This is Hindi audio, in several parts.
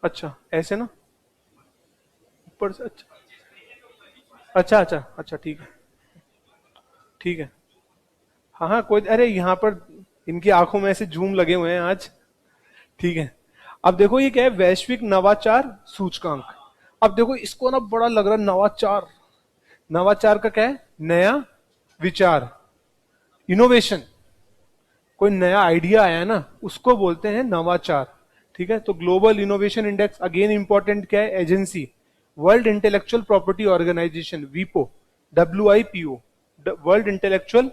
अच्छा ऐसे ना, ऊपर से, अच्छा अच्छा अच्छा अच्छा, ठीक है ठीक है। हाँ हाँ कोई, अरे यहाँ पर इनकी आंखों में ऐसे जूम लगे हुए हैं आज। ठीक है। अब देखो ये क्या है, वैश्विक नवाचार सूचकांक। अब देखो इसको ना बड़ा लग रहा है नवाचार। नवाचार का क्या है, नया विचार, इनोवेशन। कोई नया आइडिया आया है ना, उसको बोलते हैं नवाचार। ठीक है, तो global innovation index again important क्या है, agency, world intellectual property organisation, वीपो, WIPO, world intellectual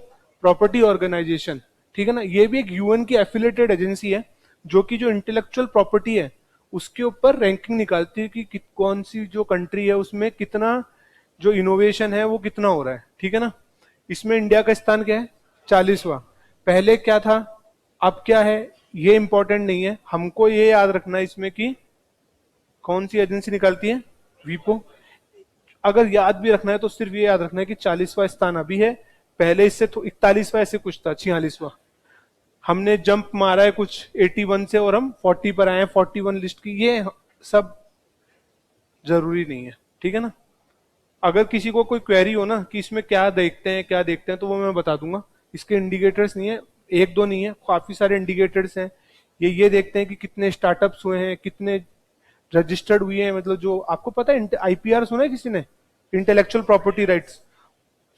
property organisation. ठीक है ना, ये भी एक यूएन की एफिलेटेड एजेंसी है, जो कि जो इंटेलेक्चुअल प्रॉपर्टी है उसके ऊपर रैंकिंग निकालती है कि कौन सी जो कंट्री है उसमें कितना जो इनोवेशन है वो कितना हो रहा है। ठीक है ना, इसमें इंडिया का स्थान क्या है, 40वां। पहले क्या था, अब क्या है, ये इंपॉर्टेंट नहीं है, हमको ये याद रखना है इसमें कि कौन सी एजेंसी निकालती है, वीपो। अगर याद भी रखना है तो सिर्फ ये याद रखना है कि 40वां स्थान अभी है, पहले इससे 41वां ऐसे कुछ था, 46वां। हमने जंप मारा है कुछ 81 से और हम 40 पर आए हैं, 41 लिस्ट की, ये सब जरूरी नहीं है। ठीक है ना, अगर किसी को कोई क्वेरी हो ना कि इसमें क्या देखते हैं क्या देखते हैं, तो वो मैं बता दूंगा। इसके इंडिकेटर्स नहीं है, एक दो नहीं है, काफी सारे इंडिकेटर्स हैं। ये देखते हैं कि कितने स्टार्टअप्स हुए हैं, कितने रजिस्टर्ड हुए हैं, मतलब जो आपको पता है, IPR सुना है किसी ने, इंटेलेक्चुअल प्रॉपर्टी राइट्स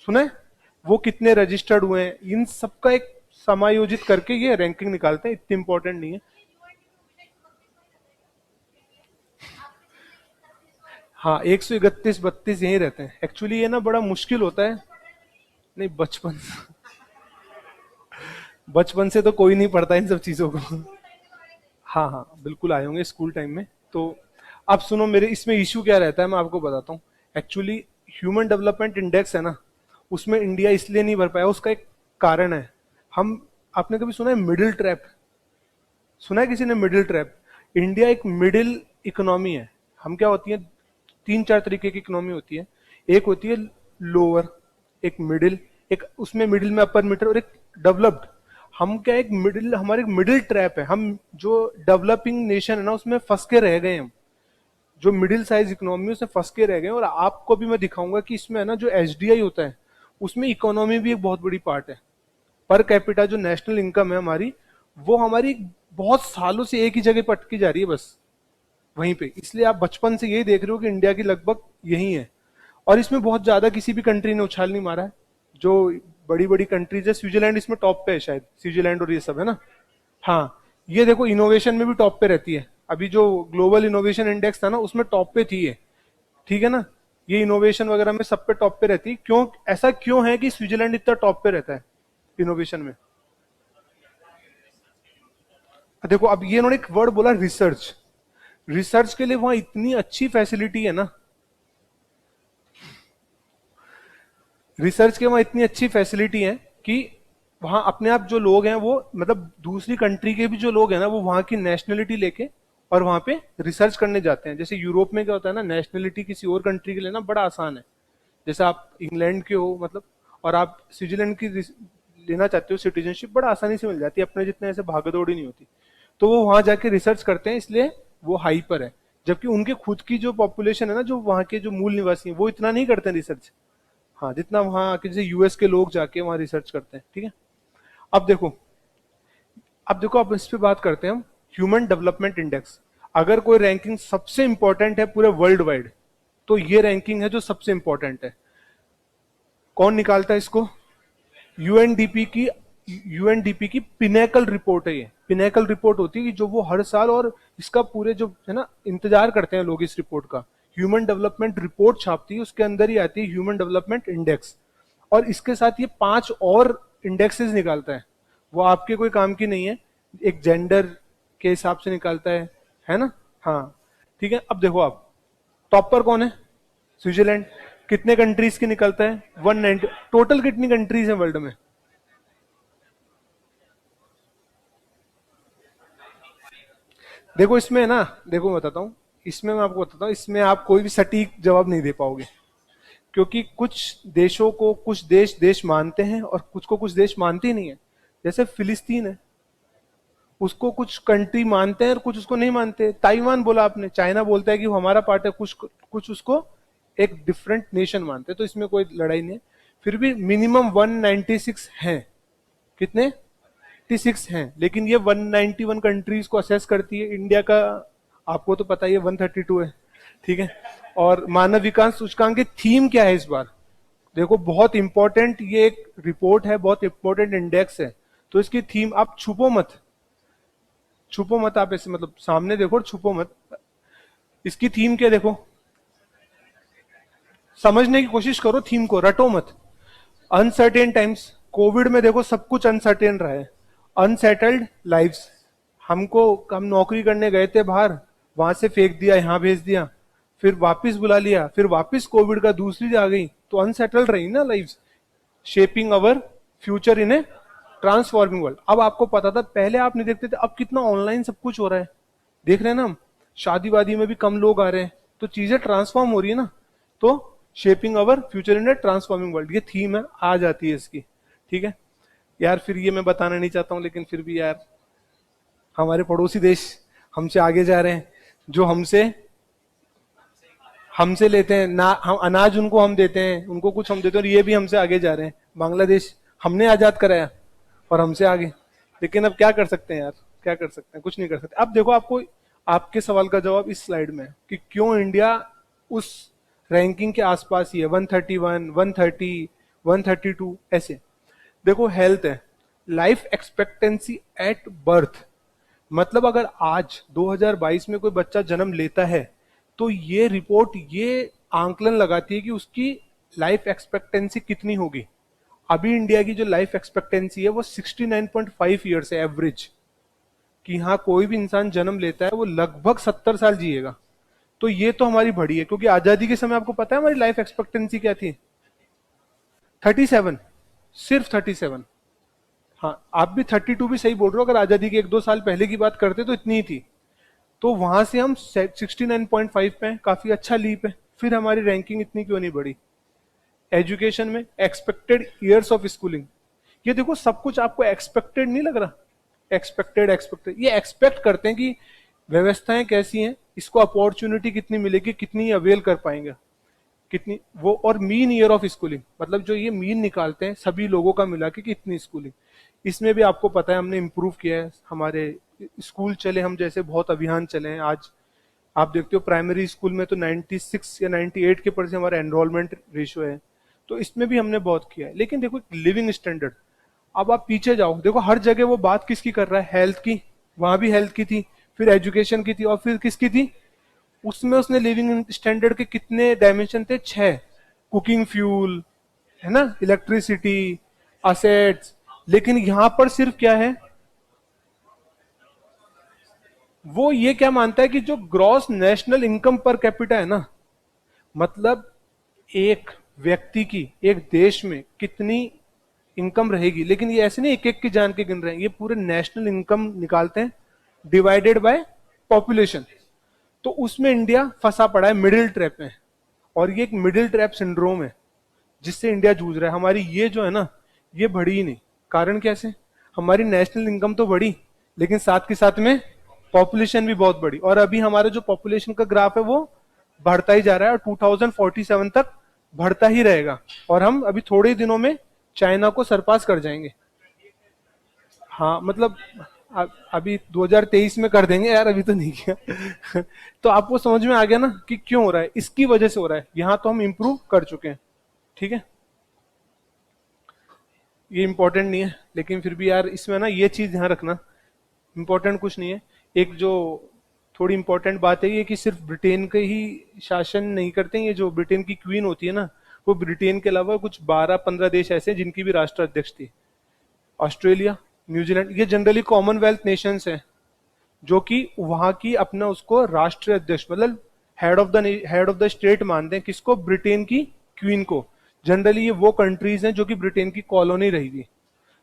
सुना है, वो कितने रजिस्टर्ड हुए हैं, इन सबका एक समायोजित करके ये रैंकिंग निकालते हैं, इतनी इंपॉर्टेंट नहीं है। हाँ 131 32 यही रहते हैं एक्चुअली, ये ना बड़ा मुश्किल होता है। नहीं बचपन, बचपन से तो कोई नहीं पढ़ता इन सब चीजों को। हाँ हाँ बिल्कुल आए होंगे स्कूल टाइम में तो। अब सुनो, मेरे इसमें इशू क्या रहता है मैं आपको बताता हूँ। एक्चुअली ह्यूमन डेवलपमेंट इंडेक्स है ना, उसमें इंडिया इसलिए नहीं भर पाया, उसका एक कारण है। हम, आपने कभी सुना है मिडिल ट्रैप, सुना है किसी ने मिडिल ट्रैप? इंडिया एक मिडिल इकोनॉमी है। हम क्या होती है, तीन चार तरीके की इकोनॉमी होती है। एक होती है लोअर, एक मिडिल, एक उसमें मिडिल में अपर मिडिल, और एक डेवलप्ड। हम क्या, एक मिडिल, हमारे मिडिल ट्रैप है, हम जो डेवलपिंग नेशन है ना उसमें फंस के रह गए हम। जो मिडिल साइज इकोनॉमी उसमें फंस के रह गए, और आपको भी मैं दिखाऊंगा कि इसमें है ना जो HDI होता है, उसमें इकोनॉमी भी एक बहुत बड़ी पार्ट है। पर कैपिटा जो नेशनल इनकम है हमारी, वो हमारी बहुत सालों से एक ही जगह पर अटकी जा रही है बस, वहीं पे। इसलिए आप बचपन से यही देख रहे हो कि इंडिया की लगभग यही है। और इसमें बहुत ज्यादा किसी भी कंट्री ने उछाल नहीं मारा है। जो बड़ी बड़ी कंट्रीज है, स्विट्जरलैंड इसमें टॉप पे है शायद, स्विट्जरलैंड और ये सब है ना। हाँ, ये देखो इनोवेशन में भी टॉप पे रहती है, अभी जो ग्लोबल इनोवेशन इंडेक्स था ना उसमें टॉप पे थी ये। ठीक है ना, ये इनोवेशन वगैरह में सब पे टॉप पे रहती है। क्यों, ऐसा क्यों है कि स्विट्जरलैंड इतना टॉप पे रहता है इनोवेशन में? देखो अब ये इन्होंने एक वर्ड बोला, रिसर्च। रिसर्च के लिए वहां इतनी अच्छी फैसिलिटी है ना, रिसर्च के वहां इतनी अच्छी फैसिलिटी है कि वहां अपने आप जो लोग हैं वो, मतलब दूसरी कंट्री के भी जो लोग हैं ना, वो वहां की नेशनलिटी लेके और वहां पे रिसर्च करने जाते हैं। जैसे यूरोप में क्या होता है ना, नेशनलिटी किसी और कंट्री के लेना बड़ा आसान है। जैसे आप इंग्लैंड के हो मतलब, और आप स्विट्जरलैंड की लेना चाहते हो सिटीजनशिप, बड़ा आसानी से मिल जाती है, अपने जितने ऐसे भागदौड़ी नहीं होती। तो वो वहां जाके रिसर्च करते हैं, इसलिए वो हाई पर है। जबकि उनके खुद की जो पॉपुलेशन है ना, जो वहां के जो मूल निवासी हैं, वो इतना नहीं करते रिसर्च, हाँ जितना वहां के जैसे US के लोग जाके वहां रिसर्च करते हैं। ठीक है, अब देखो, अब देखो, अब इस पे बात करते हैं हम, ह्यूमन डेवलपमेंट इंडेक्स। अगर कोई रैंकिंग सबसे इंपॉर्टेंट है पूरे वर्ल्ड वाइड, तो ये रैंकिंग है जो सबसे इंपॉर्टेंट है। कौन निकालता है इसको, यूएनडीपी की। यूएनडीपी की पिनेकल रिपोर्ट है ये, पिनेकल रिपोर्ट होती है कि जो वो हर साल, और इसका पूरे जो है ना इंतजार करते हैं लोग इस रिपोर्ट का। ह्यूमन डेवलपमेंट रिपोर्ट छापती है, उसके अंदर ही आती है ह्यूमन डेवलपमेंट इंडेक्स। और इसके साथ ये 5 और इंडेक्सेस निकालता है, वो आपके कोई काम की नहीं है। एक जेंडर के हिसाब से निकालता है ना। हाँ ठीक है, अब देखो आप, टॉप पर कौन है, स्विट्जरलैंड। कितने कंट्रीज की निकलता है, 190। टोटल कितनी कंट्रीज है वर्ल्ड में? देखो इसमें है ना, देखो मैं बताता हूँ, इसमें मैं आपको बताता हूँ, इसमें आप कोई भी सटीक जवाब नहीं दे पाओगे। क्योंकि कुछ देशों को कुछ देश देश मानते हैं और कुछ को कुछ देश मानते ही नहीं है। जैसे फिलिस्तीन है, उसको कुछ कंट्री मानते हैं और कुछ उसको नहीं मानते। ताइवान बोला आपने, चाइना बोलता है कि वो हमारा पार्ट है, कुछ कुछ उसको एक डिफरेंट नेशन मानते हैं, तो इसमें कोई लड़ाई नहीं है। फिर भी मिनिमम 196 हैं। कितने? 96 हैं, लेकिन ये 191 कंट्रीज को असेस करती है। इंडिया का आपको तो पता ही है 132 है, ठीक है। और मानव विकास सूचकांक की थीम क्या है इस बार? देखो बहुत इंपॉर्टेंट ये एक रिपोर्ट है, बहुत इंपॉर्टेंट इंडेक्स है। तो इसकी थीम, आप छुपो मत, छुपो मत, आप ऐसे मतलब सामने देखो और छुपो मत। इसकी थीम क्या देखो, समझने की कोशिश करो, थीम को रटो मत। अनसर्टेन टाइम्स, कोविड में देखो सब कुछ अनसर्टेन रहा है। अनसेटल्ड लाइव्स, हम नौकरी करने गए थे बाहर, वहां से फेंक दिया, यहां भेज दिया, फिर वापस बुला लिया, फिर वापस कोविड का दूसरी आ गई, तो अनसेटल्ड रही ना lives. Shaping our future in A transforming world. अब आपको पता था, पहले आप नहीं देखते थे, अब कितना ऑनलाइन सब कुछ हो रहा है, देख रहे हैं ना हम। शादी वादी में भी कम लोग आ रहे हैं, तो चीजें ट्रांसफॉर्म हो रही है ना। तो shaping our future in A transforming world, ये थीम है, आ जाती है इसकी, ठीक है यार। फिर ये मैं बताना नहीं चाहता हूं, लेकिन फिर भी यार, हमारे पड़ोसी देश हमसे आगे जा रहे हैं, जो हमसे हमसे लेते हैं ना, हम अनाज उनको हम देते हैं, उनको कुछ हम देते हैं, और ये भी हमसे आगे जा रहे हैं। बांग्लादेश हमने आजाद कराया और हमसे आगे। लेकिन अब क्या कर सकते हैं यार, क्या कर सकते हैं, कुछ नहीं कर सकते। अब देखो, आपको आपके सवाल का जवाब इस स्लाइड में है कि क्यों इंडिया उस रैंकिंग के आसपास ही है, 131, 130, 132 ऐसे। देखो हेल्थ है, लाइफ एक्सपेक्टेंसी एट बर्थ, मतलब अगर आज 2022 में कोई बच्चा जन्म लेता है, तो ये रिपोर्ट ये आंकलन लगाती है कि उसकी लाइफ एक्सपेक्टेंसी कितनी होगी। अभी इंडिया की जो लाइफ एक्सपेक्टेंसी है वो 69.5 ईयर्स है एवरेज, कि हाँ कोई भी इंसान जन्म लेता है वो लगभग 70 साल जिएगा। तो ये तो हमारी बड़ी है, क्योंकि आजादी के समय आपको पता है हमारी लाइफ एक्सपेक्टेंसी क्या थी? 37, सिर्फ 37। हाँ, आप भी 32 भी सही बोल रहे हो, अगर आजादी के 1-2 साल पहले की बात करते तो इतनी ही थी। तो वहां से हम 69.5 पे हैं, काफी अच्छा लीप है। फिर हमारी रैंकिंग इतनी क्यों नहीं बढ़ी? एजुकेशन में एक्सपेक्टेड ईयर्स ऑफ स्कूलिंग, ये देखो सब कुछ आपको एक्सपेक्टेड नहीं लग रहा? एक्सपेक्टेड एक्सपेक्टेड, ये एक्सपेक्ट करते हैं कि व्यवस्थाएं कैसी हैं, इसको अपॉर्चुनिटी कितनी मिलेगी, कितनी अवेल कर पाएंगे, कितनी वो। और मीन ईयर ऑफ स्कूलिंग, मतलब जो ये मीन निकालते हैं सभी लोगों का मिला के कितनी स्कूलिंग। इसमें भी आपको पता है हमने इम्प्रूव किया है, हमारे स्कूल चले हम, जैसे बहुत अभियान चले हैं। आज आप देखते हो प्राइमरी स्कूल में तो 96 या 98 के परसेंट हमारा एनरोलमेंट रेशियो है। तो इसमें भी हमने बहुत किया है। लेकिन देखो लिविंग स्टैंडर्ड, अब आप पीछे जाओ, देखो हर जगह वो बात किसकी कर रहा है? हेल्थ की, वहां भी हेल्थ की थी, फिर एजुकेशन की थी, और फिर किसकी थी? उसमें उसने लिविंग स्टैंडर्ड के कितने डायमेंशन थे? 6। कुकिंग फ्यूल, है ना, इलेक्ट्रिसिटी, असेट्स। लेकिन यहां पर सिर्फ क्या है? वो ये क्या मानता है कि जो gross national income per capita है ना, मतलब एक व्यक्ति की एक देश में कितनी इनकम रहेगी, लेकिन ये ऐसे नहीं एक एक की जान के गिन रहे हैं, ये पूरे नेशनल इनकम निकालते हैं डिवाइडेड बाय पॉपुलेशन। तो उसमें इंडिया फंसा पड़ा है मिडिल ट्रैप में, और ये एक मिडिल ट्रैप सिंड्रोम है जिससे इंडिया जूझ रहा है। हमारी ये जो है ना, ये बढ़ी ही नहीं। कारण कैसे? हमारी नेशनल इनकम तो बढ़ी, लेकिन साथ के साथ में पॉपुलेशन भी बहुत बढ़ी, और अभी हमारा जो पॉपुलेशन का ग्राफ है वो बढ़ता ही जा रहा है, और 2047 तक बढ़ता ही रहेगा, और हम अभी थोड़े ही दिनों में चाइना को सरपास कर जाएंगे। हाँ मतलब अभी 2023 में कर देंगे यार, अभी तो नहीं किया। तो आपको समझ में आ गया ना कि क्यों हो रहा है? इसकी वजह से हो रहा है। यहाँ तो हम इम्प्रूव कर चुके हैं, ठीक है। ये इंपॉर्टेंट नहीं है, लेकिन फिर भी यार इसमें ना ये चीज ध्यान रखना, इंपॉर्टेंट कुछ नहीं है। एक जो थोड़ी इंपॉर्टेंट बात है ये कि सिर्फ ब्रिटेन के ही शासन नहीं करते हैं। ये जो ब्रिटेन की क्वीन होती है ना, वो ब्रिटेन के अलावा कुछ 12-15 देश ऐसे हैं जिनकी भी राष्ट्राध्यक्ष थी। ऑस्ट्रेलिया, न्यूजीलैंड, ये जनरली कॉमनवेल्थ नेशंस हैं, जो कि वहां की अपना उसको राष्ट्रीय अध्यक्ष मतलब हेड ऑफ द स्टेट मानते हैं। किसको? ब्रिटेन की क्वीन को। जनरली ये वो कंट्रीज हैं जो कि ब्रिटेन की कॉलोनी रही थी।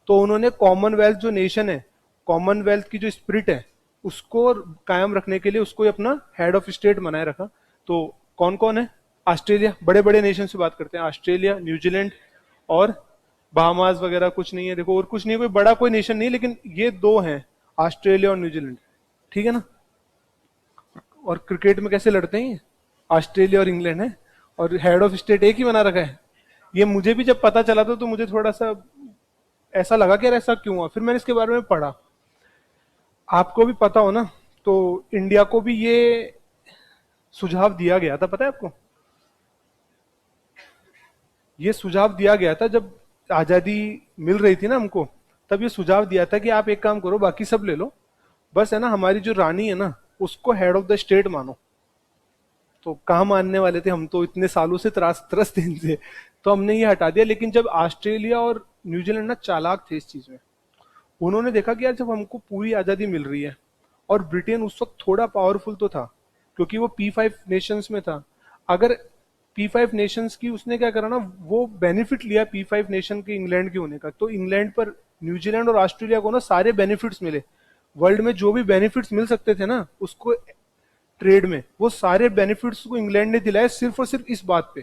तो उन्होंने कॉमनवेल्थ जो नेशन है, कॉमनवेल्थ की जो स्पिरिट है उसको कायम रखने के लिए उसको अपना हेड ऑफ स्टेट बनाए रखा। तो कौन कौन है? ऑस्ट्रेलिया, बड़े बड़े नेशन से बात करते हैं, ऑस्ट्रेलिया, न्यूजीलैंड और बहामास वगैरह कुछ नहीं है। देखो और कुछ नहीं है, कोई बड़ा कोई नेशन नहीं, लेकिन ये दो हैं। ऑस्ट्रेलिया और न्यूजीलैंड, ठीक है ना। और क्रिकेट में कैसे लड़ते हैं, ऑस्ट्रेलिया और इंग्लैंड है, और हेड ऑफ स्टेट एक ही बना रखा है। ये मुझे भी जब पता चला था तो मुझे थोड़ा सा ऐसा लगा कि यार ऐसा क्यों हुआ, फिर मैंने इसके बारे में पढ़ा। आपको भी पता हो ना, तो इंडिया को भी ये सुझाव दिया गया था, पता है आपको। ये सुझाव दिया गया था जब आजादी मिल रही थी ना हमको, तब ये सुझाव दिया था कि आप एक काम करो, बाकी सब ले लो, बस है ना हमारी जो रानी है ना उसको हेड ऑफ द स्टेट मानो। तो कहाँ मानने वाले थे हम, तो इतने सालों से त्रास त्रस्त थे इनसे, तो हमने ये हटा दिया। लेकिन जब ऑस्ट्रेलिया और न्यूजीलैंड ना चालाक थे इस चीज में, उन्होंने देखा कि यार जब हमको पूरी आजादी मिल रही है, और ब्रिटेन उस वक्त थोड़ा पावरफुल तो था क्योंकि वो P5 नेशंस में था। अगर P5 नेशंस की उसने क्या करा ना, वो बेनिफिट लिया P5 नेशन के इंग्लैंड के होने का, तो इंग्लैंड पर न्यूजीलैंड और ऑस्ट्रेलिया को ना सारे बेनिफिट्स मिले। वर्ल्ड में जो भी बेनिफिट्स मिल सकते थे ना उसको ट्रेड में, वो सारे बेनिफिट्स को इंग्लैंड ने दिलाए सिर्फ और सिर्फ इस बात पे,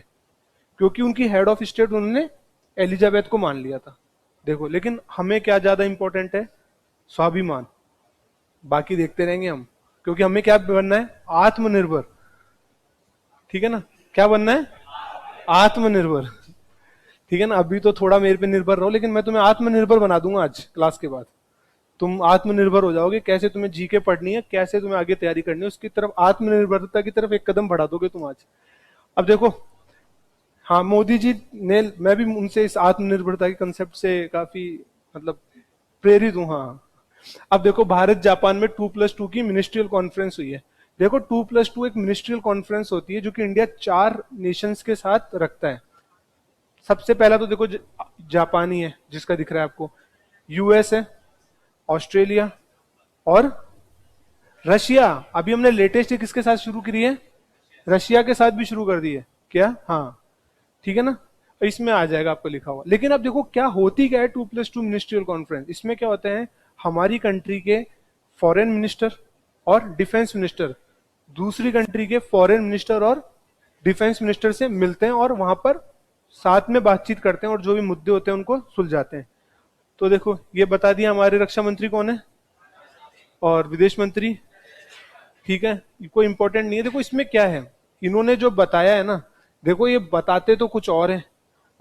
क्योंकि उनकी हेड ऑफ स्टेट उन्होंने एलिजाबेथ को मान लिया था। देखो, लेकिन हमें क्या ज्यादा इंपॉर्टेंट है, स्वाभिमान। बाकी देखते रहेंगे हम, क्योंकि हमें क्या बनना है, आत्मनिर्भर, ठीक है ना। क्या बनना है, आत्मनिर्भर, ठीक है ना। अभी तो थोड़ा मेरे पे निर्भर रहो, लेकिन मैं तुम्हें आत्मनिर्भर बना दूंगा आज क्लास के बाद। तुम आत्मनिर्भर हो जाओगे, कैसे तुम्हें जीके पढ़नी है, कैसे तुम्हें आगे तैयारी करनी है, उसकी तरफ, आत्मनिर्भरता की तरफ एक कदम बढ़ा दोगे तुम आज। अब देखो, हाँ मोदी जी ने, मैं भी उनसे इस आत्मनिर्भरता के कंसेप्ट से काफी मतलब प्रेरित हूँ, हाँ। अब देखो, भारत जापान में 2+2 की मिनिस्ट्रियल कॉन्फ्रेंस हुई है। देखो, 2+2 एक मिनिस्ट्रियल कॉन्फ्रेंस होती है जो कि इंडिया 4 नेशंस के साथ रखता है। सबसे पहला तो देखो जापानी है जिसका दिख रहा है आपको, यूएस है, ऑस्ट्रेलिया और रशिया। अभी हमने लेटेस्ट किसके साथ शुरू करी है, रशिया के साथ भी शुरू कर दी है क्या, हाँ, ठीक है ना। इसमें आ जाएगा आपको लिखा हुआ। लेकिन अब देखो क्या होती क्या है 2+2 मिनिस्ट्रियल कॉन्फ्रेंस, इसमें क्या होता है, हमारी कंट्री के फॉरेन मिनिस्टर और डिफेंस मिनिस्टर दूसरी कंट्री के फॉरेन मिनिस्टर और डिफेंस मिनिस्टर से मिलते हैं और वहां पर साथ में बातचीत करते हैं और जो भी मुद्दे होते हैं उनको सुलझाते हैं। तो देखो, ये बता दिया हमारे रक्षा मंत्री कौन है और विदेश मंत्री, ठीक है, कोई इंपॉर्टेंट नहीं है। देखो इसमें क्या है, इन्होंने जो बताया है ना, देखो ये बताते तो कुछ और है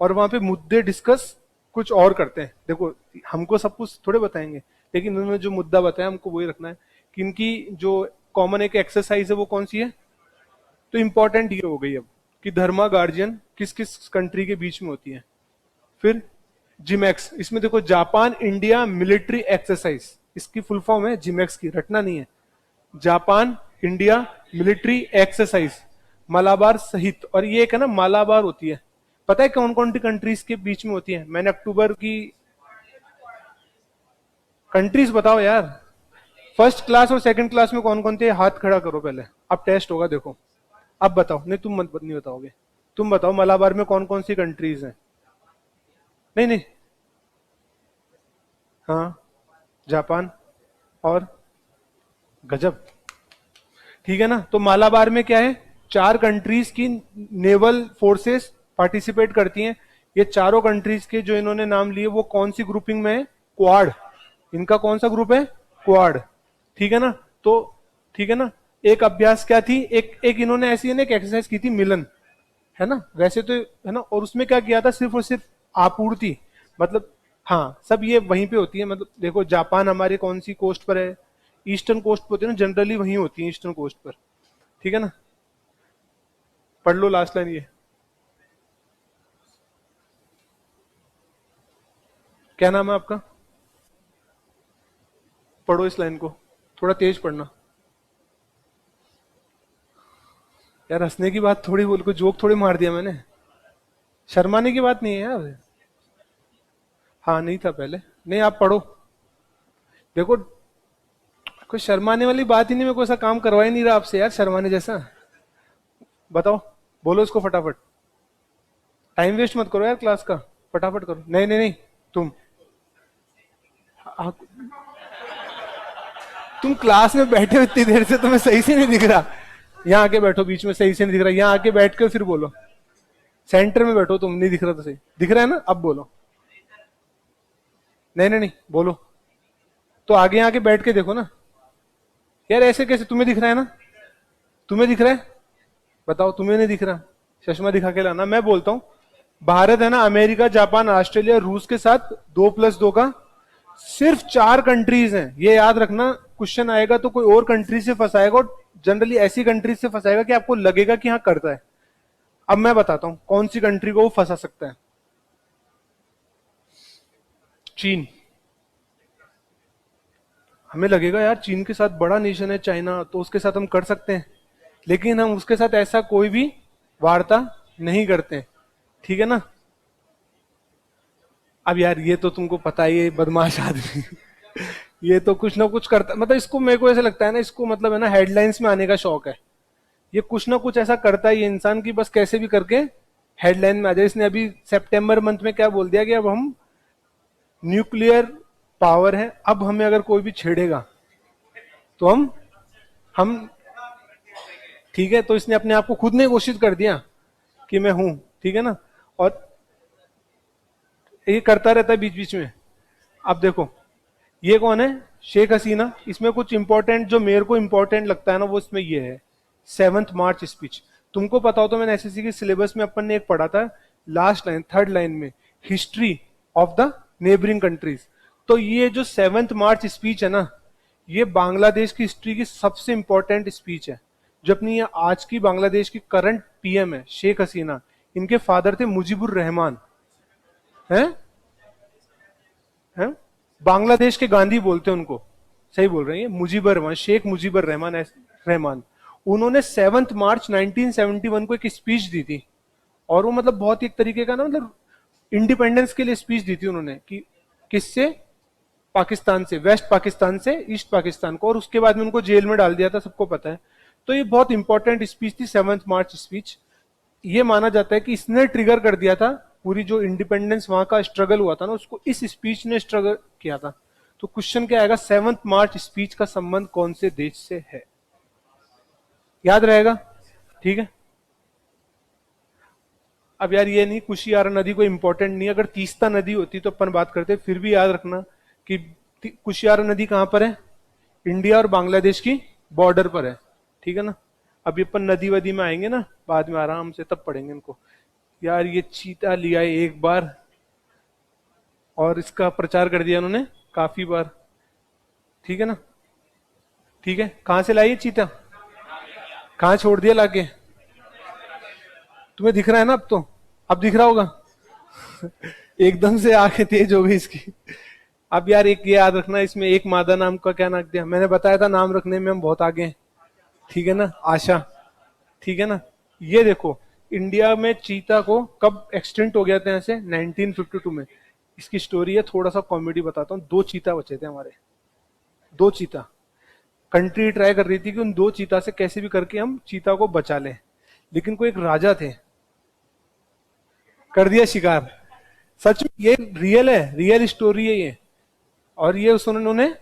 और वहां पे मुद्दे डिस्कस कुछ और करते हैं। देखो, हमको सब कुछ थोड़े बताएंगे, लेकिन इन्होंने जो मुद्दा बताया हमको वही रखना है कि इनकी जो कॉमन एक एक्सरसाइज है वो कौन सी है। तो इंपॉर्टेंट ये हो गई अब कि धर्मा गार्जियन किस किस कंट्री के बीच में होती है। फिर जिमैक्स, इसमें देखो जापान इंडिया मिलिट्री एक्सरसाइज, इसकी फुल फॉर्म है जिमैक्स की, रटना नहीं है, Japan India military exercise Malabar सहित। और ये एक है ना मालाबार होती है, पता है कौन कौन सी कंट्रीज के बीच में होती है, मैंने अक्टूबर की कंट्रीज बताओ यार, फर्स्ट क्लास और सेकंड क्लास में कौन कौन थे, हाथ खड़ा करो पहले, अब टेस्ट होगा देखो। अब बताओ, नहीं तुम मत नहीं बताओगे, तुम बताओ मालाबार में कौन कौन सी कंट्रीज हैं। नहीं नहीं, हाँ, जापान और, गजब, ठीक है ना। तो मालाबार में क्या है, 4 कंट्रीज की नेवल फोर्सेस पार्टिसिपेट करती हैं। ये चारों कंट्रीज के जो इन्होंने नाम लिए वो कौन सी ग्रुपिंग में है, क्वाड, इनका कौन सा ग्रुप है, क्वाड, ठीक है ना। तो ठीक है ना, एक अभ्यास क्या थी, एक एक इन्होंने ऐसी है ना एक एक्सरसाइज की थी मिलन, है ना, वैसे तो है ना। और उसमें क्या किया था, सिर्फ और सिर्फ आपूर्ति, मतलब हाँ सब ये वहीं पे होती है। मतलब देखो जापान हमारे कौन सी कोस्ट पर है, ईस्टर्न कोस्ट पर होती है ना, जनरली वहीं होती है ईस्टर्न कोस्ट पर, ठीक है ना। पढ़ लो लास्ट लाइन ये, क्या नाम है आपका, पढ़ो इस लाइन को, थोड़ा तेज पढ़ना यार, हंसने की बात थोड़ी, बोल को जोक थोड़ी मार दिया मैंने, शर्माने की बात नहीं है यार। हाँ नहीं था पहले, नहीं आप पढ़ो। देखो कोई शर्माने वाली बात ही नहीं, मेरे को ऐसा काम करवा ही नहीं रहा आपसे यार शर्माने जैसा। बताओ, बोलो इसको फटाफट, टाइम वेस्ट मत करो यार क्लास का, फटाफट करो। नहीं नहीं नहीं, तुम तुम क्लास में बैठे हो इतनी देर से, तुम्हें सही से नहीं दिख रहा, यहाँ आके बैठो, बीच में सही से नहीं दिख रहा, यहाँ आके बैठ कर फिर बोलो, सेंटर में बैठो, तुम नहीं दिख रहा तो सही, दिख रहा है ना, अब बोलो। नहीं नहीं नहीं, बोलो, तो आगे आके बैठ के देखो ना। यार ऐसे कैसे, तुम्हें दिख रहा है ना? तुम्हें दिख रहा है? बताओ, तुम्हें नहीं दिख रहा? चश्मा दिखा के लाना। मैं बोलता हूं, भारत है ना, अमेरिका, जापान, ऑस्ट्रेलिया, रूस के साथ 2+2 का सिर्फ 4 कंट्रीज हैं, ये याद रखना। क्वेश्चन आएगा तो कोई और कंट्री से फंसाएगा, और जनरली ऐसी कंट्री से फंसाएगा कि आपको लगेगा कि हाँ करता है। अब मैं बताता हूं कौन सी कंट्री को वो फंसा सकता है। चीन। हमें लगेगा यार चीन के साथ बड़ा नेशन है चाइना, तो उसके साथ हम कर सकते हैं, लेकिन हम उसके साथ ऐसा कोई भी वार्ता नहीं करते। ठीक है ना? अब यार ये तो तुमको पता ही है, बदमाश आदमी ये तो कुछ ना कुछ करता, मतलब इसको, मेरे को ऐसा लगता है ना, इसको मतलब है ना हेडलाइंस में आने का शौक है। ये कुछ ना कुछ ऐसा करता है ये इंसान की, बस कैसे भी करके हेडलाइन में आ जाए। इसने अभी सितंबर मंथ में क्या बोल दिया कि अब हम न्यूक्लियर पावर है, अब हमें अगर कोई भी छेड़ेगा तो हम ठीक है, तो इसने अपने आप को खुद ने घोषित कर दिया कि मैं हूं। ठीक है ना? और ये करता रहता है बीच बीच में। अब देखो, ये कौन है? शेख हसीना। इसमें कुछ इंपॉर्टेंट जो मेरे को इंपॉर्टेंट लगता है ना, वो इसमें ये है, 7 मार्च स्पीच। तुमको पता हो तो, मैंने एसएससी के सिलेबस में अपन ने एक पढ़ा था, लास्ट लाइन, थर्ड लाइन में, history of the neighbouring countries. तो ये जो 7 मार्च स्पीच है ना, ये बांग्लादेश की हिस्ट्री की सबसे इंपॉर्टेंट स्पीच है। जो अपनी ये आज की बांग्लादेश की करंट पीएम है शेख हसीना, इनके फादर थे मुजीबुर रहमान। हैं? हैं? बांग्लादेश के गांधी बोलते हैं उनको। सही बोल रहे हैं, मुजीबर रहमान, शेख मुजीबर रहमान, रहमान। उन्होंने 7 मार्च 1971 को एक स्पीच दी थी, और वो मतलब बहुत ही एक तरीके का ना, मतलब इंडिपेंडेंस के लिए स्पीच दी थी उन्होंने, कि किससे? पाकिस्तान से, वेस्ट पाकिस्तान से ईस्ट पाकिस्तान को, और उसके बाद में उनको जेल में डाल दिया था, सबको पता है। तो ये बहुत इंपॉर्टेंट स्पीच थी, 7 मार्च स्पीच। ये माना जाता है कि इसने ट्रिगर कर दिया था पूरी जो इंडिपेंडेंस वहां का स्ट्रगल हुआ था ना, उसको इस स्पीच ने स्ट्रगल किया था। तो क्वेश्चन क्या आएगा? 7 मार्च स्पीच का संबंध कौन से देश से है? याद रहेगा? ठीक है। अब यार ये नहीं, कुशियारा नदी कोई इंपॉर्टेंट नहीं है, अगर तीस्ता नदी होती तो अपन बात करते, फिर भी याद रखना कि कुशियारा नदी कहां पर है? इंडिया और बांग्लादेश की बॉर्डर पर है। ठीक है ना? अभी अपन नदी वदी में आएंगे ना बाद में आराम से, तब पढ़ेंगे इनको। यार ये चीता लिया है एक बार, और इसका प्रचार कर दिया उन्होंने काफी बार। ठीक है ना? ठीक है, कहां से लाई है चीता? कहां छोड़ दिया लाके? तुम्हें दिख रहा है ना अब तो? अब दिख रहा होगा एकदम से आंखें तेज हो गई इसकी। अब यार एक ये याद रखना, इसमें एक मादा नाम का क्या नाम दिया, मैंने बताया था नाम रखने में हम बहुत आगे हैं। ठीक है ना? आशा। ठीक है ना? ये देखो, इंडिया में चीता को कब एक्सटिंक्ट हो गया था ऐसे? 1952 में। इसकी स्टोरी है, थोड़ा सा कॉमेडी बताता हूँ। 2 चीता बचे थे हमारे, 2 चीता। कंट्री ट्राई कर रही थी कि उन 2 चीता से कैसे भी करके हम चीता को बचा लें, लेकिन कोई एक राजा थे, कर दिया शिकार। सच में ये रियल है, रियल स्टोरी है ये। और ये उस उन्होंने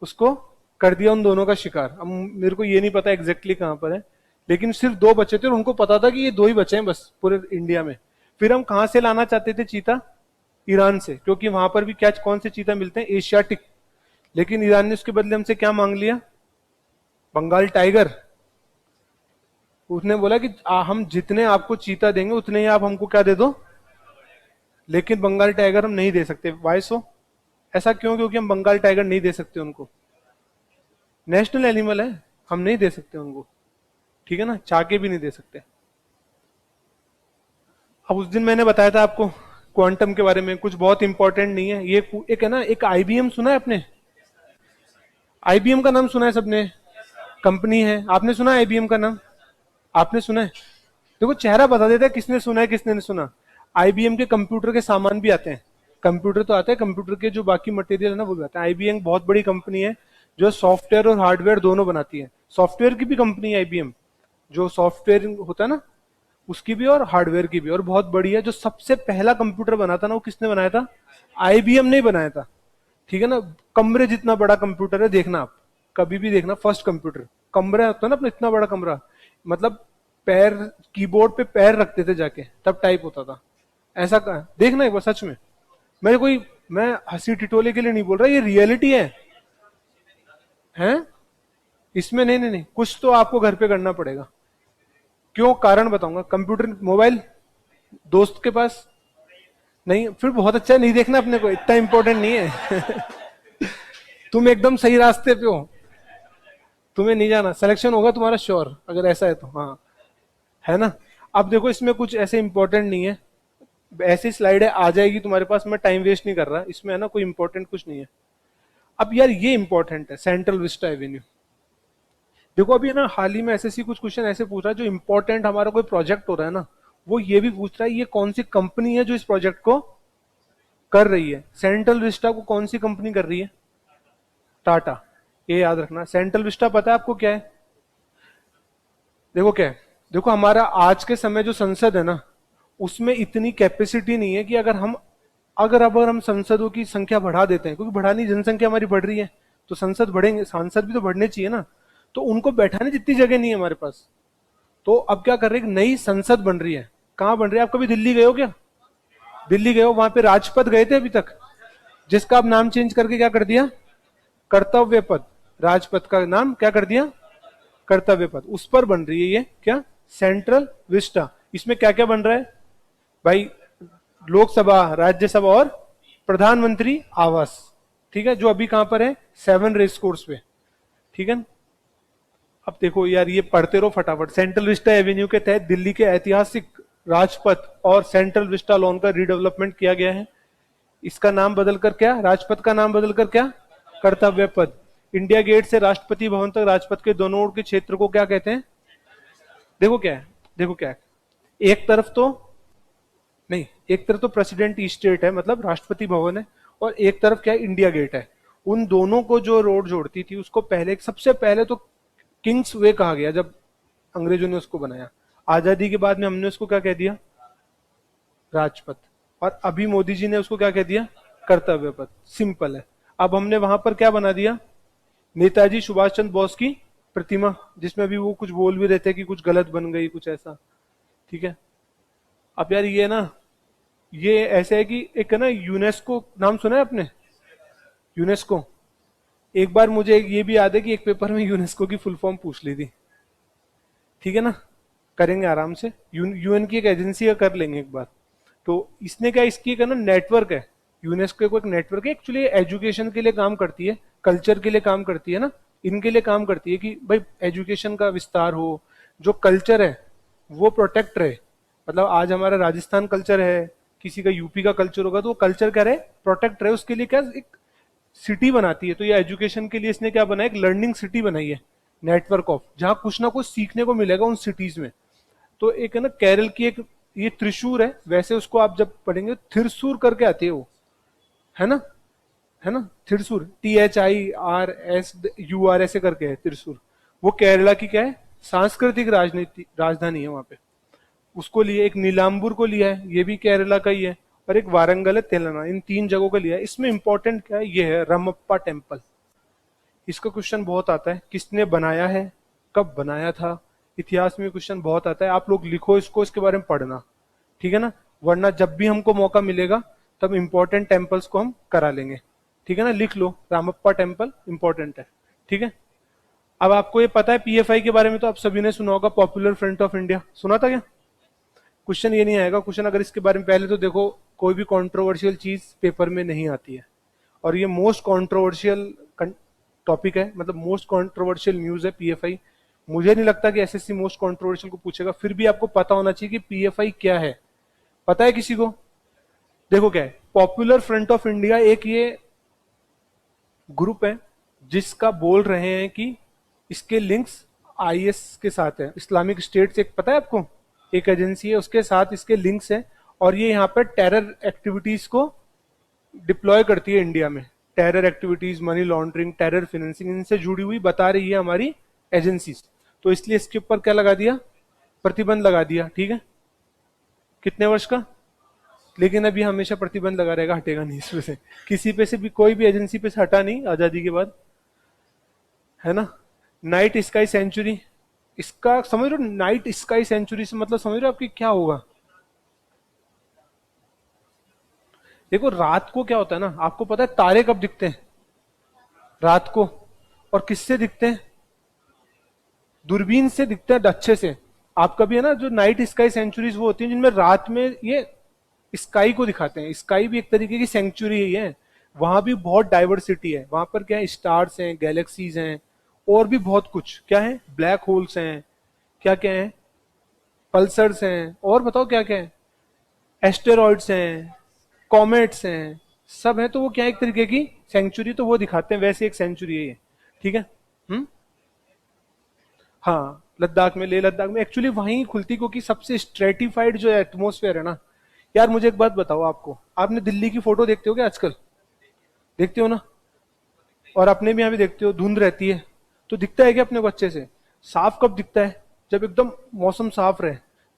उसको कर दिया उन दोनों का शिकार। अब मेरे को ये नहीं पता एग्जैक्टली कहां पर है, लेकिन सिर्फ 2 बचे थे, और उनको पता था कि ये 2 ही बचे हैं बस पूरे इंडिया में। फिर हम कहां से लाना चाहते थे चीता? ईरान से, क्योंकि वहां पर भी क्या, कौन से चीता मिलते हैं? एशियाटिक। लेकिन ईरान ने उसके बदले हमसे क्या मांग लिया? बंगाल टाइगर। उसने बोला कि हम जितने आपको चीता देंगे उतने ही आप हमको क्या दे दो, लेकिन बंगाल टाइगर हम नहीं दे सकते। वाई सो? ऐसा क्यों? क्योंकि हम बंगाल टाइगर नहीं दे सकते उनको, नेशनल एनिमल है, हम नहीं दे सकते उनको। ठीक है ना? चाह के भी नहीं दे सकते। अब उस दिन मैंने बताया था आपको क्वांटम के बारे में, कुछ बहुत इंपॉर्टेंट नहीं है ये। एक है ना, एक आईबीएम सुना है आपने? आईबीएम का नाम सुना है सबने? कंपनी है, आपने सुना है आईबीएम का नाम? आपने सुना है? देखो चेहरा बता देता है किसने सुना है किसने नहीं सुना। आईबीएम के कंप्यूटर के सामान भी आते हैं। कंप्यूटर तो आता है, कंप्यूटर के जो बाकी मटेरियल है ना वो भी आता है। आईबीएम बहुत बड़ी कंपनी है जो सॉफ्टवेयर और हार्डवेयर दोनों बनाती है। सॉफ्टवेयर की भी कंपनी है आईबीएम, जो सॉफ्टवेयर होता है ना उसकी भी, और हार्डवेयर की भी, और बहुत बड़ी है। जो सबसे पहला कंप्यूटर बना था ना, वो किसने बनाया था? आईबीएम ने बनाया था। ठीक है ना? कमरे जितना बड़ा कंप्यूटर है, देखना आप कभी भी देखना, फर्स्ट कंप्यूटर, कमरा होता है ना अपना, इतना बड़ा कमरा, मतलब पैर, कीबोर्ड पे पैर रखते थे जाके, तब टाइप होता था। ऐसा देखना एक बार सच में। मैं हंसी टिटोले के लिए नहीं बोल रहा, ये रियलिटी है। हैं? इसमें नहीं नहीं नहीं, कुछ तो आपको घर पे करना पड़ेगा। क्यों, कारण बताऊंगा। कंप्यूटर, मोबाइल, दोस्त के पास नहीं, फिर बहुत अच्छा है, नहीं देखना अपने को, इतना इंपॉर्टेंट नहीं है। तुम एकदम सही रास्ते पे हो, तुम्हें नहीं जाना, सिलेक्शन होगा तुम्हारा श्योर, अगर ऐसा है तो। हाँ, है ना। अब देखो इसमें कुछ ऐसे इंपॉर्टेंट नहीं है, ऐसी स्लाइड है आ जाएगी तुम्हारे पास, मैं टाइम वेस्ट नहीं कर रहा इसमें, है ना, कोई इंपॉर्टेंट कुछ नहीं है। अब यार ये इंपॉर्टेंट है, सेंट्रल विस्टा एवेन्यू। देखो अभी है ना, हाल ही में एसएससी कुछ क्वेश्चन ऐसे पूछ रहा है जो इंपॉर्टेंट, हमारा कोई प्रोजेक्ट हो रहा है ना, वो ये भी पूछ रहा है ये कौन सी कंपनी है जो इस प्रोजेक्ट को कर रही है। सेंट्रल विस्टा को कौन सी कंपनी कर रही है? टाटा। ये याद रखना। सेंट्रल विस्टा पता है आपको क्या है? देखो क्या है, देखो हमारा आज के समय जो संसद है ना, उसमें इतनी कैपेसिटी नहीं है कि अगर हम संसदों की संख्या बढ़ा देते हैं, क्योंकि बढ़ानी, जनसंख्या हमारी बढ़ रही है, तो संसद बढ़ेंगे, सांसद भी तो बढ़ने चाहिए ना, तो उनको बैठाने जितनी जगह नहीं है हमारे पास। तो अब क्या कर रहे हैं, नई संसद बन रही है। कहां बन रही है? आप कभी दिल्ली गए हो क्या? दिल्ली गए हो, वहां पे राजपथ गए थे अभी तक? जिसका अब नाम चेंज करके क्या कर दिया, कर्तव्य पद। राजपथ का नाम क्या कर दिया, कर्तव्य पद। उस पर बन रही है ये क्या, सेंट्रल विस्टा। इसमें क्या क्या बन रहा है भाई? लोकसभा, राज्यसभा और प्रधानमंत्री आवास। ठीक है, जो अभी कहां पर है, 7 रेस कोर्स पे। ठीक है। अब देखो यार, ये पढ़ते रहो फटाफट। सेंट्रल विस्टा एवेन्यू के तहत दिल्ली के ऐतिहासिक राजपथ और सेंट्रल विस्टा लॉन का रीडेवलपमेंट किया गया है। इसका नाम बदलकर क्या, राजपथ का नाम बदलकर क्या, कर्तव्य पद। इंडिया गेट से राष्ट्रपति भवन तक राजपथ के दोनों ओर के क्षेत्र को क्या कहते हैं? देखो क्या है, देखो क्या है, एक तरफ तो नहीं, एक तरफ तो प्रेसिडेंट स्टेट है, मतलब राष्ट्रपति भवन है, और एक तरफ क्या है, इंडिया गेट है। उन दोनों को जो रोड जोड़ती थी, उसको पहले, सबसे पहले तो किंग्स वे कहा गया, जब अंग्रेजों ने उसको बनाया। आजादी के बाद में हमने उसको क्या कह दिया, राजपथ। और अभी मोदी जी ने उसको क्या कह दिया, कर्तव्य पथ। सिंपल है। अब हमने वहां पर क्या बना दिया, नेताजी सुभाष चंद्र बोस की प्रतिमा, जिसमें भी वो कुछ बोल भी रहे थे कि कुछ गलत बन गई, कुछ ऐसा। ठीक है। अब यार ये ना, ये ऐसे है कि एक है ना, यूनेस्को, नाम सुना है आपने, यूनेस्को? एक बार मुझे ये भी याद है कि एक पेपर में यूनेस्को की फुल फॉर्म पूछ ली थी। ठीक है ना, करेंगे आराम से, यूएन की एक एजेंसी का कर लेंगे एक बार। तो इसने क्या, इसकी एक है ना नेटवर्क है, यूनेस्को को एक नेटवर्क है, एक्चुअली एजुकेशन के लिए काम करती है, कल्चर के लिए काम करती है ना, इनके लिए काम करती है कि भाई एजुकेशन का विस्तार हो, जो कल्चर है वो प्रोटेक्ट रहे। मतलब आज हमारा राजस्थान कल्चर है, किसी का यूपी का कल्चर होगा, तो वो कल्चर क्या रहे, प्रोटेक्ट रहे, उसके लिए क्या एक सिटी बनाती है। तो ये एजुकेशन के लिए इसने क्या बनाया, एक लर्निंग सिटी बनाई है, नेटवर्क ऑफ, जहां कुछ ना कुछ सीखने को मिलेगा उन सिटीज में। तो एक है ना केरल की एक, ये त्रिशूर है, वैसे उसको आप जब पढ़ेंगे थिरसूर करके आती है वो, है ना, है ना, थिरसूर, THIRSUR ऐसे करके है त्रिशूर। वो केरला की क्या है, सांस्कृतिक राजनीति राजधानी है वहां पे। उसको लिए, एक नीलाम्बूर को लिया है, ये भी केरला का ही है, और एक वारंगल है तेलंगाना, इन 3 जगहों का लिया है। इसमें इंपॉर्टेंट क्या है, ये है रमप्पा टेम्पल। इसका क्वेश्चन बहुत आता है, किसने बनाया है, कब बनाया था, इतिहास में क्वेश्चन बहुत आता है। आप लोग लिखो इसको, इसके बारे में पढ़ना, ठीक है ना, वरना जब भी हमको मौका मिलेगा तब इंपॉर्टेंट टेम्पल्स को हम करा लेंगे। ठीक है ना, लिख लो, रामप्पा टेम्पल इंपॉर्टेंट है। ठीक है। अब आपको ये पता है पीएफआई के बारे में, तो आप सभी ने सुना होगा, पॉपुलर फ्रंट ऑफ इंडिया, सुना था क्या? क्वेश्चन ये नहीं आएगा, क्वेश्चन अगर इसके बारे में, पहले तो देखो कोई भी कंट्रोवर्शियल चीज पेपर में नहीं आती है, और ये मोस्ट कंट्रोवर्शियल टॉपिक है, मतलब मोस्ट कंट्रोवर्शियल न्यूज है पीएफआई। मुझे नहीं लगता कि एसएससी मोस्ट कंट्रोवर्शियल को पूछेगा, फिर भी आपको पता होना चाहिए कि पीएफआई क्या है। पता है किसी को? देखो क्या है, पॉपुलर फ्रंट ऑफ इंडिया एक ये ग्रुप है जिसका बोल रहे हैं कि इसके लिंक्स आईएस के साथ है, इस्लामिक स्टेट से, पता है आपको, एक एजेंसी है, उसके साथ इसके लिंक्स है, और ये यहाँ पर टेरर एक्टिविटीज को डिप्लॉय करती है इंडिया में। Terror activities, money laundering, terror financing, इनसे जुड़ी हुई बता रही है हमारी एजेंसीज। तो इसलिए इसके ऊपर क्या लगा दिया, प्रतिबंध लगा दिया। ठीक है, कितने वर्ष का, लेकिन अभी हमेशा प्रतिबंध लगा रहेगा, हटेगा नहीं इसमें से, किसी पे से भी, कोई भी एजेंसी पे से हटा नहीं आजादी के बाद, है ना। नाइट स्काई सेंचुरी, इसका समझ रहे हो, नाइट स्काई सेंचुरी से मतलब समझ रहे हो आपकी क्या होगा? देखो रात को क्या होता है ना, आपको पता है तारे कब दिखते हैं? रात को, और किससे दिखते हैं? दूरबीन से दिखते हैं अच्छे से। आप कभी है ना जो नाइट स्काई सेंचुरीज वो होती हैं जिनमें रात में ये स्काई को दिखाते हैं, स्काई भी एक तरीके की सेंचुरी ही है। वहां भी बहुत डाइवर्सिटी है, वहां पर क्या है, स्टार्स हैं, गैलेक्सीज हैं, और भी बहुत कुछ क्या है, ब्लैक होल्स हैं, क्या क्या है, पल्सर्स हैं, और बताओ क्या क्या है, एस्टेरॉइड्स हैं, कॉमेट्स हैं, सब है। तो वो क्या है, एक तरीके की सेंचुरी तो वो दिखाते हैं, वैसे एक सेंचुरी है ये। ठीक है। हम्म। हाँ, लद्दाख में, लेह लद्दाख में एक्चुअली वहीं खुलती, क्योंकि सबसे स्ट्रेटिफाइड जो एटमोसफेयर है ना। यार मुझे एक बात बताओ, आपको, आपने दिल्ली की फोटो देखते हो क्या आजकल? देखते हो ना? और अपने भी यहाँ भी देखते हो, धुंध रहती है, तो दिखता है क्या अपने को अच्छे से? साफ कब दिखता है? जब एकदम मौसम साफ रहे।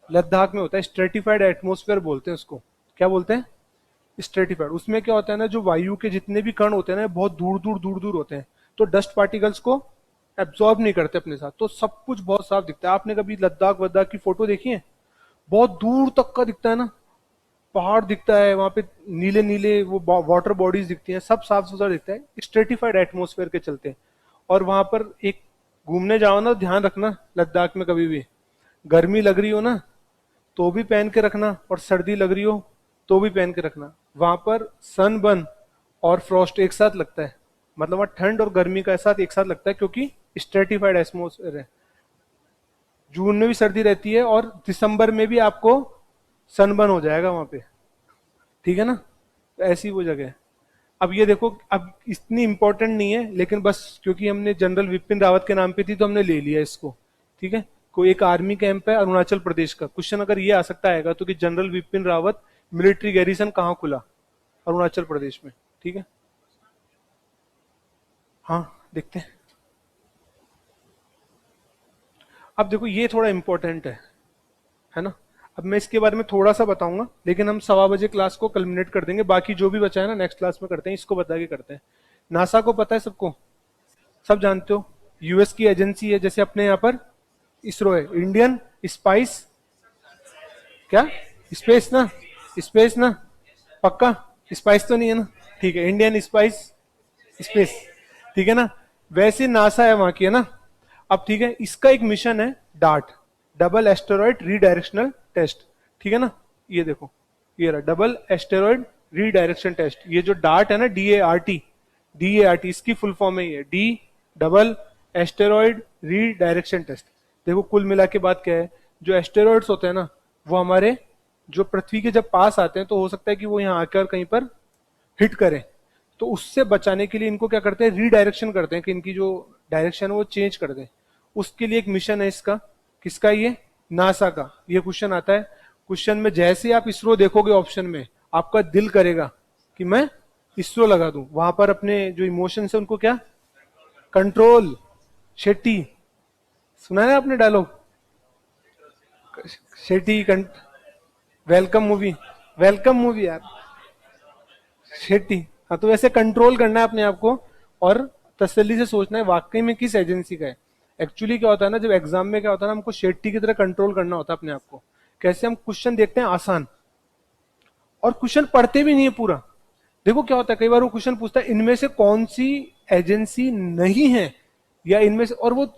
लद्दाख में होता है स्ट्रेटिफाइड एटमोसफेयर, बोलते हैं उसको। क्या बोलते हैं? स्ट्रेटिफाइड। उसमें क्या होता है ना, जो वायु के जितने भी कण होते हैं ना, बहुत दूर दूर दूर दूर होते हैं, तो डस्ट पार्टिकल्स को एब्जॉर्ब नहीं करते अपने साथ, तो सब कुछ बहुत साफ दिखता है। आपने कभी लद्दाख वद्दाख की फोटो देखी है? बहुत दूर तक का दिखता है ना, पहाड़ दिखता है वहां पे, नीले नीले वो वाटर बॉडीज दिखती हैं, सब साफ सुथरा दिखता है स्ट्रेटिफाइड एटमोसफेयर के चलते। और वहां पर एक, घूमने जाओ ना, ध्यान रखना, लद्दाख में कभी भी गर्मी लग रही हो ना, तो भी पहन के रखना, और सर्दी लग रही हो तो भी पहन के रखना। वहां पर सनबर्न और फ्रॉस्ट एक साथ लगता है, मतलब वहां ठंड और गर्मी का साथ एक साथ लगता है, क्योंकि स्ट्रेटिफाइड एटमोसफेयर है। जून में भी सर्दी रहती है, और दिसंबर में भी आपको सनबर्न हो जाएगा वहां पे। ठीक है ना? तो ऐसी वो जगह है। अब ये देखो, अब इतनी इंपॉर्टेंट नहीं है, लेकिन बस क्योंकि हमने जनरल विपिन रावत के नाम पे थी तो हमने ले लिया इसको। ठीक है। कोई एक आर्मी कैंप है अरुणाचल प्रदेश का, क्वेश्चन अगर ये आ सकता है तो कि general Vipin Rawat military garrison कहाँ खुला? अरुणाचल प्रदेश में। ठीक है। हाँ, देखते हैं। अब देखो ये थोड़ा इंपॉर्टेंट है ना? अब मैं इसके बारे में थोड़ा सा बताऊंगा, लेकिन हम 1:15 क्लास को कल्मिनेट कर देंगे, बाकी जो भी बचा है ना नेक्स्ट क्लास में करते हैं, इसको बता के करते हैं। नासा को पता है सबको? सब जानते हो? यूएस की एजेंसी है, जैसे अपने यहाँ पर इसरो है, इंडियन स्पाइस, क्या, स्पेस ना, स्पेस ना, पक्का? स्पाइस तो नहीं है ना? ठीक है, इंडियन स्पाइस स्पेस। ठीक है ना? वैसे नासा है वहां की, है ना? अब ठीक है, इसका एक मिशन है डार्ट, डबल एस्टेरॉइड रीडायरेक्शनल टेस्ट। ठीक है ना? ये देखो, ये रहा डबल एस्टेरॉइड रीडायरेक्शन टेस्ट। ये जो डार्ट है ना, DART, DART इसकी फुल फॉर्म है ये, D double asteroid redirection test. देखो कुल मिला के बात क्या है, जो एस्टेरॉइड्स होते हैं ना, वो हमारे जो पृथ्वी के जब पास आते हैं तो हो सकता है कि वो यहाँ आकर कहीं पर हिट करें, तो उससे बचाने के लिए इनको क्या करते हैं, रीडायरेक्शन करते हैं, कि इनकी जो डायरेक्शन है वो चेंज कर दें। उसके लिए एक मिशन है इसका, किसका ये? नासा का। ये क्वेश्चन आता है, क्वेश्चन में जैसे ही आप इसरो देखोगे ऑप्शन में, आपका दिल करेगा कि मैं इसरो लगा दूं, वहां पर अपने जो इमोशंस है उनको क्या, कंट्रोल। शेट्टी, सुना है आपने dialogue? Shetty welcome movie, welcome movie यार, शेट्टी। हाँ, तो वैसे कंट्रोल करना है अपने आप को, और तसल्ली से सोचना है वाकई में किस एजेंसी का है। एक्चुअली क्या होता है ना, जब एग्जाम में क्या होता है ना, हमको शेट्टी की तरह कंट्रोल करना होता है अपने आप को। कैसे? हम क्वेश्चन देखते हैं आसान, और क्वेश्चन पढ़ते भी नहीं है पूरा। देखो क्या होता है, कई बार वो क्वेश्चन पूछता है इनमें से कौन सी एजेंसी नहीं है, या इनमें से, और वो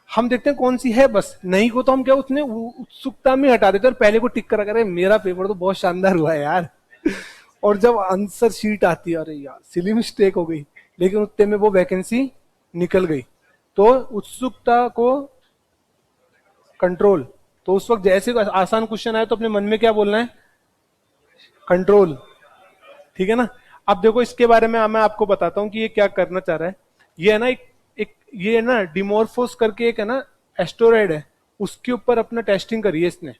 हम देखते हैं कौन सी है, बस नहीं को तो हम क्या उसने उत्सुकता में हटा देते हैं, और पहले को टिक करा करे, मेरा पेपर तो बहुत शानदार हुआ है यार। और जब आंसर शीट आती है, अरे यार सिली मिस्टेक हो गई, लेकिन उतने में वो वैकेंसी निकल गई। तो उत्सुकता को कंट्रोल, तो उस वक्त जैसे आसान क्वेश्चन आए तो अपने मन में क्या बोलना है, कंट्रोल। ठीक है ना? अब देखो इसके बारे में मैं आपको बताता हूं कि ये क्या करना चाह रहा है। ये है ना एक ये है ना डिमोर्फोस करके एक है ना एस्टोराइड है, उसके ऊपर अपना टेस्टिंग करी है इसने,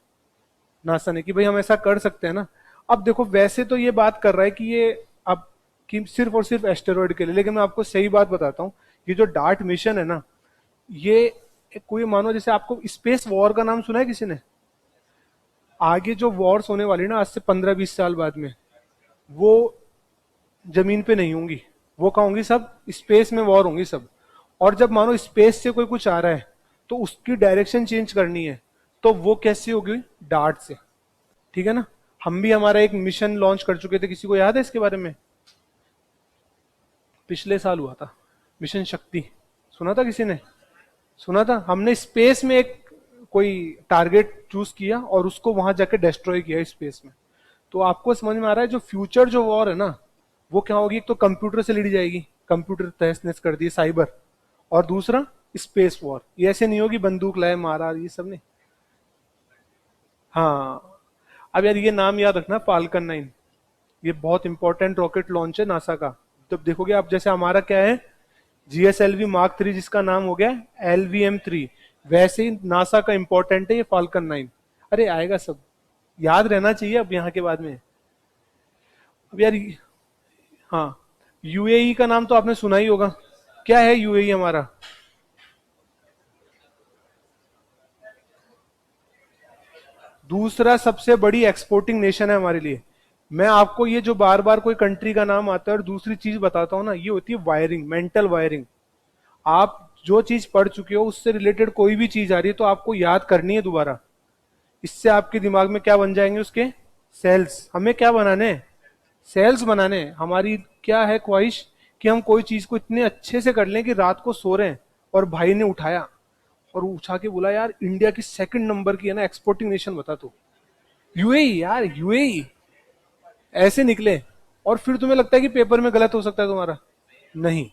नासा ने, कि भाई हम ऐसा कर सकते हैं ना। अब देखो वैसे तो ये बात कर रहा है कि ये अब कि सिर्फ और सिर्फ एस्टेरॉइड के लिए, लेकिन मैं आपको सही बात बताता हूँ, ये जो डार्ट मिशन है ना, ये कोई मानो जैसे, आपको स्पेस वॉर का नाम सुना है किसी ने? आगे जो वॉर्स होने वाली ना आज से 15-20 साल बाद में, वो जमीन पे नहीं होंगी, वो कहाँ होंगी, सब स्पेस में वॉर होंगी सब। और जब मानो स्पेस से कोई कुछ आ रहा है तो उसकी डायरेक्शन चेंज करनी है, तो वो कैसे होगी, डार्ट से। ठीक है ना? हम भी हमारा एक मिशन लॉन्च कर चुके थे, किसी को याद है इसके बारे में? पिछले साल हुआ था, मिशन शक्ति, सुना था किसी ने? सुना था, हमने स्पेस में एक कोई टारगेट चूज किया और उसको वहां जाके डिस्ट्रॉय किया स्पेस में। तो आपको समझ में आ रहा है जो फ्यूचर जो वॉर है ना, वो क्या होगी? एक तो कंप्यूटर से लड़ी जाएगी, कंप्यूटर तहस नहस कर दिए, साइबर। और दूसरा स्पेस वॉर। ये ऐसे नहीं होगी बंदूक लाए मारा, ये सब नहीं। हाँ। अब यार ये नाम याद रखना, फाल्कन 9। ये बहुत इंपॉर्टेंट रॉकेट लॉन्च है नासा का। तो देखोगे आप, जैसे हमारा क्या है, GSLV Mark 3 जिसका नाम हो गया LVM-3, वैसे ही नासा का इंपॉर्टेंट है ये फाल्कन 9। अरे आएगा सब, याद रहना चाहिए अब यहाँ के बाद में। अब यार हाँ, यूएई का नाम तो आपने सुना ही होगा। क्या है यूएई हमारा? दूसरा सबसे बड़ी एक्सपोर्टिंग नेशन है हमारे लिए। मैं आपको ये जो बार बार कोई कंट्री का नाम आता है और दूसरी चीज बताता हूँ ना, ये होती है वायरिंग, मेंटल वायरिंग। आप जो चीज पढ़ चुके हो उससे रिलेटेड कोई भी चीज आ रही है तो आपको याद करनी है दोबारा। इससे आपके दिमाग में क्या बन जाएंगे उसके सेल्स। हमें क्या बनाने हैं? सेल्स बनाने हैं। हमारी क्या है ख्वाहिश कि हम कोई चीज को इतने अच्छे से कर लें कि रात को सो रहे हैं और भाई ने उठाया और उठा के बोला, यार इंडिया की सेकंड नंबर की है ना एक्सपोर्टिंग नेशन, बता तू। यूएई, यार यूएई। ऐसे निकले। और फिर तुम्हें लगता है कि पेपर में गलत हो सकता है तुम्हारा? नहीं।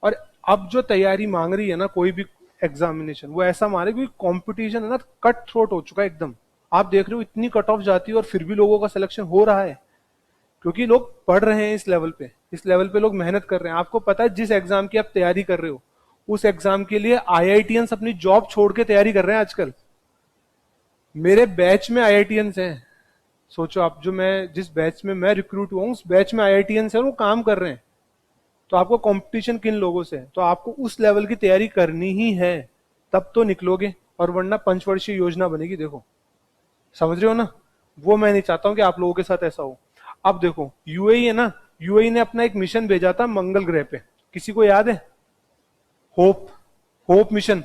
और अब जो तैयारी मांग रही है ना कोई भी एग्जामिनेशन, वो ऐसा मारे क्योंकि कंपटीशन है ना, कट थ्रोट हो चुका है एकदम। आप देख रहे हो इतनी कट ऑफ जाती है और फिर भी लोगों का सिलेक्शन हो रहा है, क्योंकि लोग पढ़ रहे हैं इस लेवल पे। इस लेवल पे लोग मेहनत कर रहे हैं। आपको पता है जिस एग्जाम की आप तैयारी कर रहे हो, उस एग्जाम के लिए आईआईटीएंस अपनी जॉब छोड़ के तैयारी कर रहे हैं आजकल। मेरे बैच में आईआईटीएंस हैं। सोचो आप, जो मैं जिस बैच में मैं रिक्रूट हुआ हूं उस बैच में आईआईटीएंस है, वो काम कर रहे हैं। तो आपको कंपटीशन किन लोगों से है, तो आपको उस लेवल की तैयारी करनी ही है, तब तो निकलोगे। और वरना पंचवर्षीय योजना बनेगी, देखो। समझ रहे हो ना? वो मैं नहीं चाहता हूं कि आप लोगों के साथ ऐसा हो। अब देखो यूएई है ना, यूएई ने अपना एक मिशन भेजा था मंगल ग्रह पे। किसी को याद है? Hope, hope mission.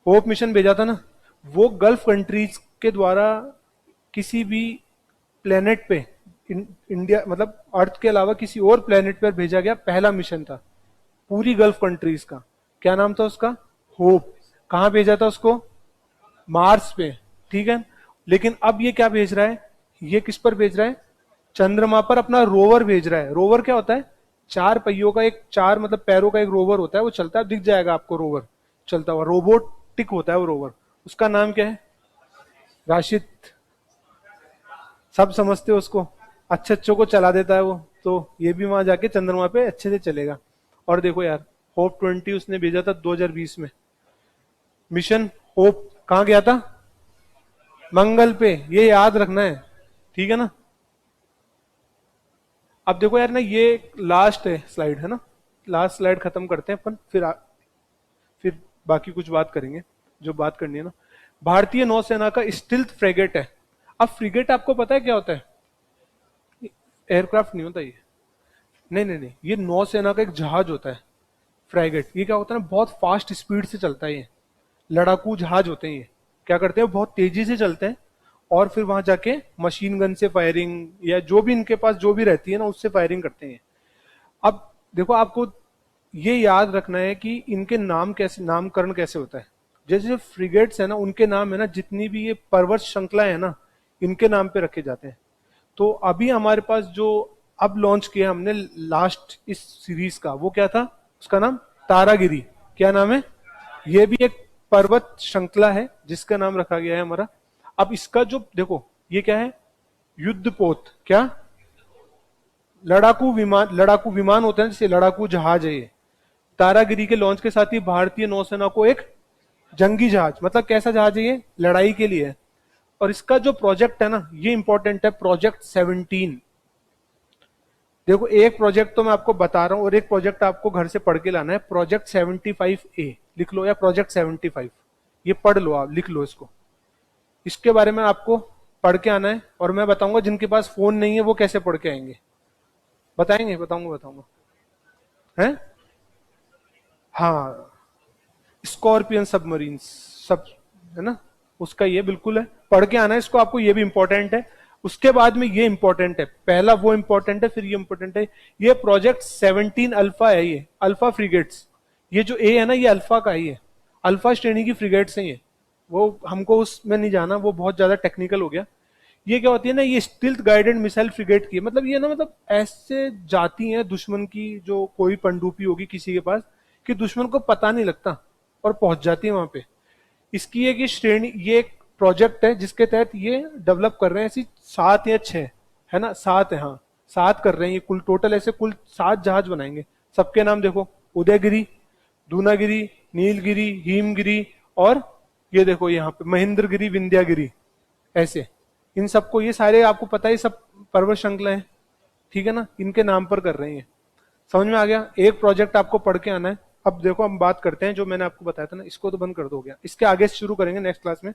Hope mission भेजा था ना। वो गल्फ कंट्रीज के द्वारा किसी भी प्लेनेट पे, इंडिया मतलब अर्थ के अलावा किसी और प्लेनेट पर भेजा गया पहला मिशन था पूरी गल्फ कंट्रीज का। क्या नाम था उसका? होप। कहां भेजा था उसको? मार्स पे। ठीक है। लेकिन अब ये क्या भेज रहा है? ये किस पर भेज रहा है? चंद्रमा पर अपना रोवर भेज रहा है। रोवर क्या होता है? चार पहियों का एक, चार मतलब पैरों का एक रोवर होता है, वो चलता है, दिख जाएगा आपको रोवर चलता हुआ, रोबोटिक होता है वो रोवर। उसका नाम क्या है? राशिद। सब समझते हो उसको, अच्छे अच्छों को चला देता है वो। तो ये भी वहां जाके चंद्रमा पे अच्छे से चलेगा। और देखो यार, होप 20 उसने भेजा था 2020 में। मिशन होप कहां गया था? मंगल पे। ये याद रखना है, ठीक है ना? अब देखो यार ना, ये लास्ट है स्लाइड है ना, लास्ट स्लाइड खत्म करते हैं अपन, फिर बाकी कुछ बात करेंगे जो बात करनी है ना। भारतीय नौसेना का स्टिल्थ फ्रेगेट है। अब फ्रिगेट आपको पता है क्या होता है? एयरक्राफ्ट नहीं होता ये। नहीं नहीं नहीं, ये नौसेना का एक जहाज होता है। फ्रैगेट ये क्या होता है ना, बहुत फास्ट स्पीड से चलता है ये। लड़ाकू जहाज होते हैं ये। क्या करते हैं? बहुत तेजी से चलते हैं और फिर वहां जाके मशीन गन से फायरिंग या जो भी इनके पास जो भी रहती है ना, उससे फायरिंग करते हैं। अब देखो, आपको ये याद रखना है कि इनके नाम कैसे, नामकरण कैसे होता है। जैसे जो फ्रिगेट्स है ना, उनके नाम है ना, जितनी भी ये पर्वत श्रृंखला है ना, इनके नाम पे रखे जाते हैं। तो अभी हमारे पास जो अब लॉन्च किया हमने लास्ट इस सीरीज का, वो क्या था? उसका नाम तारागिरी। क्या नाम है? ये भी एक पर्वत श्रृंखला है जिसका नाम रखा गया है हमारा। अब इसका जो देखो, ये क्या है? युद्धपोत। क्या? लड़ाकू विमान। लड़ाकू विमान होते हैं, जैसे लड़ाकू जहाज है ये। तारागिरी के लॉन्च के साथ ही भारतीय नौसेना को एक जंगी जहाज, मतलब कैसा जहाज है ये? लड़ाई के लिए है। और इसका जो प्रोजेक्ट है ना, ये इंपॉर्टेंट है, प्रोजेक्ट 17। देखो, एक प्रोजेक्ट तो मैं आपको बता रहा हूं और एक प्रोजेक्ट आपको घर से पढ़ के लाना है। प्रोजेक्ट 75A लिख लो, या प्रोजेक्ट 75, ये पढ़ लो, आप लिख लो इसको। इसके बारे में आपको पढ़ के आना है और मैं बताऊंगा जिनके पास फोन नहीं है वो कैसे पढ़ के आएंगे। बताएंगे? बताऊंगा हैं? हाँ, स्कॉर्पियन सबमरीन सब, है ना, उसका ये बिल्कुल है, पढ़ के आना है इसको आपको, ये भी इंपॉर्टेंट है। उसके बाद में ये इंपॉर्टेंट है, पहला वो इंपॉर्टेंट है फिर ये इंपॉर्टेंट है। ये प्रोजेक्ट 17 अल्फा है, ये अल्फा फ्रिगेट्स। ये जो ए है ना, ये अल्फा का ही है, अल्फा श्रेणी की फ्रिगेट्स हैं ये। वो हमको उसमें नहीं जाना, वो बहुत ज्यादा टेक्निकल हो गया। ये क्या होती है ना, ये स्टिल्थ गाइडेड मिसाइल फ्रिगेट की है। मतलब ये ना, मतलब ऐसे जाती हैं दुश्मन की, जो कोई पनडुब्बी होगी किसी के पास, कि दुश्मन को पता नहीं लगता और पहुंच जाती है वहां पे। इसकी एक ये श्रेणी, ये एक प्रोजेक्ट है जिसके तहत ये डेवलप कर रहे हैं। ऐसी 7 या 6 है ना, 7 है, हाँ 7 कर रहे हैं ये कुल, टोटल ऐसे कुल 7 जहाज बनाएंगे। सबके नाम देखो, उदयगिरी, दूनागिरी, नीलगिरी, हिमगिरी, और ये देखो यहाँ पे महेंद्रगिरी, विंध्यागिरी, ऐसे। इन सबको, ये सारे आपको पता है, सब पर्वत श्रृंखला है, ठीक है ना, इनके नाम पर कर रहे हैं। समझ में आ गया? एक प्रोजेक्ट आपको पढ़ के आना है। अब देखो हम बात करते हैं जो मैंने आपको बताया था ना, इसको तो बंद कर दो, हो गया, इसके आगे से शुरू करेंगे नेक्स्ट क्लास में।